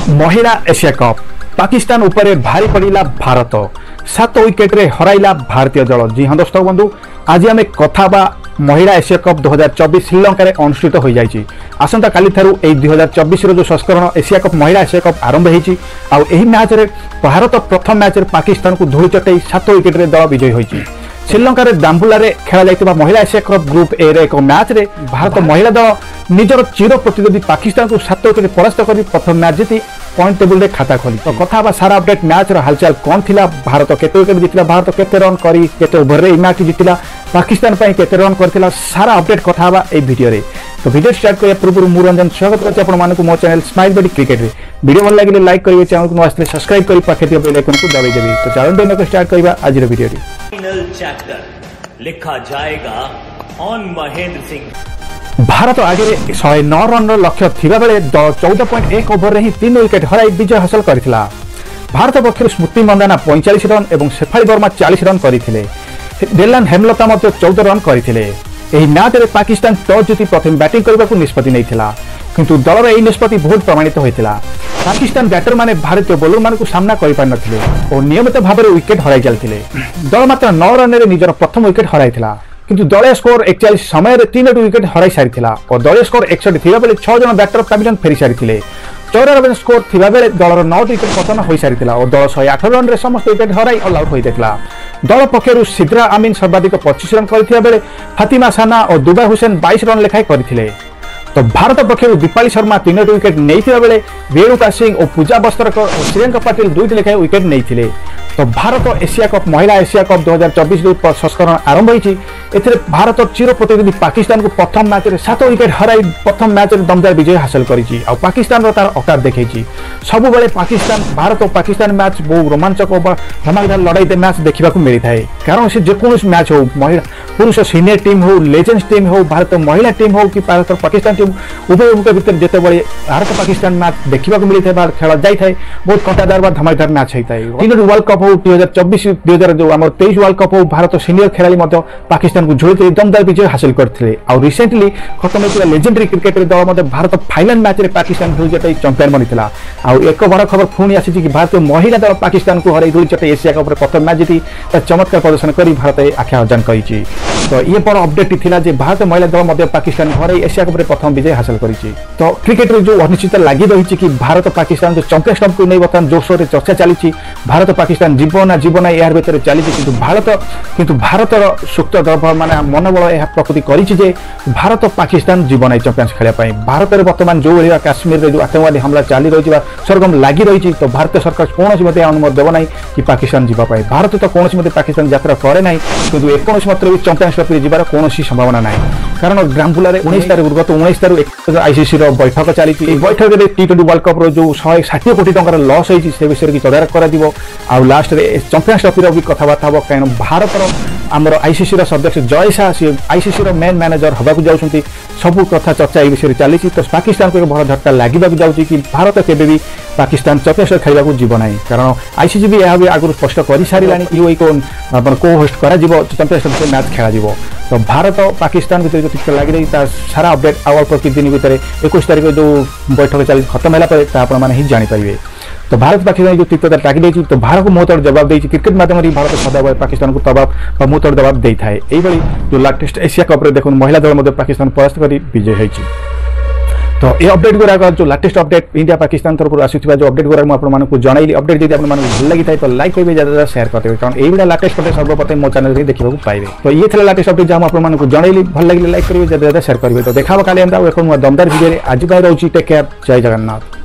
महिला Asia cup Pakistan उपरे भारी पड़ा भारत 7 विकेट रे हराइला भारतीय दल। जी हाँ दोस्तों बंधु, आज आम कथा महिला एशिया कप 2024 श्रीलंका अनुष्ठित हो जाएगी। आसंता काली थारू 2024 जो संस्करण एशिया कप महिला एशिया कप आरंभ होती। मैच रे भारत प्रथम मैच रे पाकिस्तान को धूଳି चटई 7 विकेट रे दल विजयी होती। श्रीलंका दाम्बुला खेला जाइतिबा महिला एशिया कप ग्रुप ए रे एक मैच रे भारत महिला दल निजर चिर प्रतिद्वंदी पाकिस्तान को 7 विकेट परास्त कर प्रथम मैच जीति पॉइंट टेबल रे खाता खोली। तो कथा सारा अपडेट मैच रो हालचाल कौन थिला, भारत केते विकेट जीतिला, भारत केते रन करी केते ओवर रे मैच जीतिला, पाकिस्तान पई केते रन करथिला, सारा अपडेट कथा ए वीडियो रे। तो वीडियो स्टार्ट करया पूर्व मु रंजन स्वागत करछि आपण मानकु मो चैनल स्माइल बडी क्रिकेट रे। वीडियो भल लागिले लाइक करिवे, चैनल को नवास्ते सब्सक्राइब करी पाखे दियो बेल आइकन को दबाइ देबे। तो चलो दिन को स्टार्ट करबा आज रो वीडियो रे। फाइनल चैप्टर लिखा जाएगा ऑन महेंद्र सिंह। भारत आगे 109 रन लक्ष्य थिबा बेले 14.1 ओवर रे ही 3 विकेट हराई विजय हासिल करथिला। भारत पक्षर स्मृति मंदाना 45 रन और शेफाली वर्मा 40 रन करथिले। डेलान हेमलता 14 रन करथिले। एही मैच रे पाकिस्तान टॉस जीति प्रथम बैटिंग करबा को निष्पत्ति नैथिला, किंतु दलर एही निष्पत्ति बहुत प्रमाणित होइतिला। पाकिस्तान बैटर माने भारतीय बोलर मान को सामना करि पार नथिले और नियमित भाव में विकेट हराई चलथिले। दल मात्र 9 रन रे निजर प्रथम विकेट हराइथिला, किंतु दलीय स्कोर 41 समय 3 विकेट हराई सारी और दलीय स्कोर 61 थिबा बेले 6 जन बैटर कैप्टन फेरी सारी 94 स्कोर थिबा बेले दलर 9 विकेट पतन हो सारी और दल 108 रन रे समस्त विकेट हराई ऑल आउट होइतेला। दल पक्षरु सिद्रा आमीन सर्वाधिक 25 रन करथिबा बेले फातिमा साना और दुबा हुसैन 22 रन लेखाय करथिले। तो भारत पक्षरु दीपाली शर्मा 3 विकेट नैथिबा बेले रेणुका सिंह और पूजा बस्त्रकर और श्रेयंका पाटिल 2 लेखाय विकेट नैथिले। तो भारत एशिया कप महिला एशिया कप 2024 जो संस्करण आरंभ होती, भारत चिर प्रतिद्वंदी पाकिस्तान को प्रथम मैच रे 7 विकेट हराई प्रथम मैच रे दमदार विजय हासिल करिछि। आ पाकिस्तान रो तार औकात देखैछि। सब बेले पाकिस्तान भारत और पाकिस्तान मैच बहु रोमांचक और धमाकेदार लड़ाई मैच देखा मिली थाए, कारण से जेकोसी मैच हो महिला पुरुष सीनियर टीम हो लेजेंड्स टीम हो भारत महिला टीम हो कि भारत पाकिस्तान टीम उभय उभय भितर जिते बड़े भारत पाकिस्तान मैच देखा मिली था खेल जाए बहुत कंटादार व धमाकेदार मैच होता है। वर्ल्ड कप हो 2024 2023 वर्ल्ड कप हो भारत सीनियर खेलाड़ी पाकिस्तान को झोली दमदार विजय हासिल करते। और रिसेंटली खत्म होता लेजेंडरी क्रिकेट दल भारत फाइनल मैच रे पाकिस्तान धूଳି चटई चैंपियन बनीला। एक बड़ खबर पुणी आसी कि भारतीय महिला दल पाकिस्तान को हर धूଳି चटई एशिया कप प्रथम मैच जीति चमत्कार प्रदर्शन कर भारत आख्या अर्जन कर। तो ये बड़ अपडेट थिला जे भारत महिला दल पाकिस्तान हर एशिया कप प्रथम विजय हासिल कर। तो क्रिकेट रे जो अनिश्चित लगी रही कि भारत पाकिस्तान जो चैंपियंस ट्रॉफी को नहीं बर्तमान जोरसोर से चर्चा चली भारत पाकिस्तान जीवन यार भर चली, किंतु भारतर सुक्त द्रव्य माने मनोबल यह प्रकृति करिछि भारत पाकिस्तान जीवन चैंपियंस खेलने। भारत में बर्तमान जो भाया काश्मीर में जो आतंकवादी हमला चली रही सरगम लगी रही, तो भारत सरकार कौन अनुमति देव ना कि पाकिस्तान जावाई। भारत तो कौन पाकिस्तान यात्रा करे ना, किंतु एक मात्र चैंपियंस ट्रॉफी जीवार कौन संभावना ना, कारण ग्रामपुला 19 तारीख गत 19 तारीख आईसीसी बैठक चली। बैठक में T20 वर्ल्ड कप जो 160 कोटी टंकार लॉस होती से विषय की तदारख कर लास्ट चैंपियंस ट्रॉफी भी कथबार्ता हम, कहीं भारत आमर आईसीसी सदस्य जय शाह सी आईसीसी मेन मैनेजर हवा जाऊँगी, सब कथा चर्चा ये विषय चली। तो पाकिस्तान को एक बड़ झटका लगे जाऊँगी कि भारत केवे भी पाकिस्तान चैंपियंस खेलने जीव ना, कारण आईसीसी भी यह भी आगुरी स्पष्ट कर सारा यूए को को होस्ट कर चैंपियंस ट्रॉफी मैच खेल। तो भारत पाकिस्तान भीतर जो लगी रही सारा अपडेट अल्प किसी दिन भितर 21 तारीख जो बैठक चली खत्म है ही जानीपारे। तो भारत पाकिस्तान जो तीव्रता टाकी देती, तो भारत को मुहतोड़ जवाब देती। क्रिकेट माध्यम भारत सदा पाकिस्तान को तबाब मुहतोड़ जवाब दे था। यही जो लाटेस्ट एशिया कप देखो महिला दल पाकिस्तान परास्त कर विजय होती। तो ये अपडेट गुराक जो लाटेस्ट अपडेट इंडिया पाकिस्तान तरफ आसुवा जो अपडेट गुराक आपको जनइली। अपडेट जब आपको भल लगी था तो लाइक करेंगे, ज़्यादा शेयर करते, कारण ये लाटेस्ट अपडेट सर्वप्रथम मो चैनल देखा पाइबे। तो ये थे लाटेस्ट अपडेट जहाँ आपको जनइली, भल लगे लाइक करेंगे, ज़्यादा शेयर करेंगे। तो देखा काली एक दमदार वीडियो आज रोचे। टेक केयर, जय जगन्नाथ।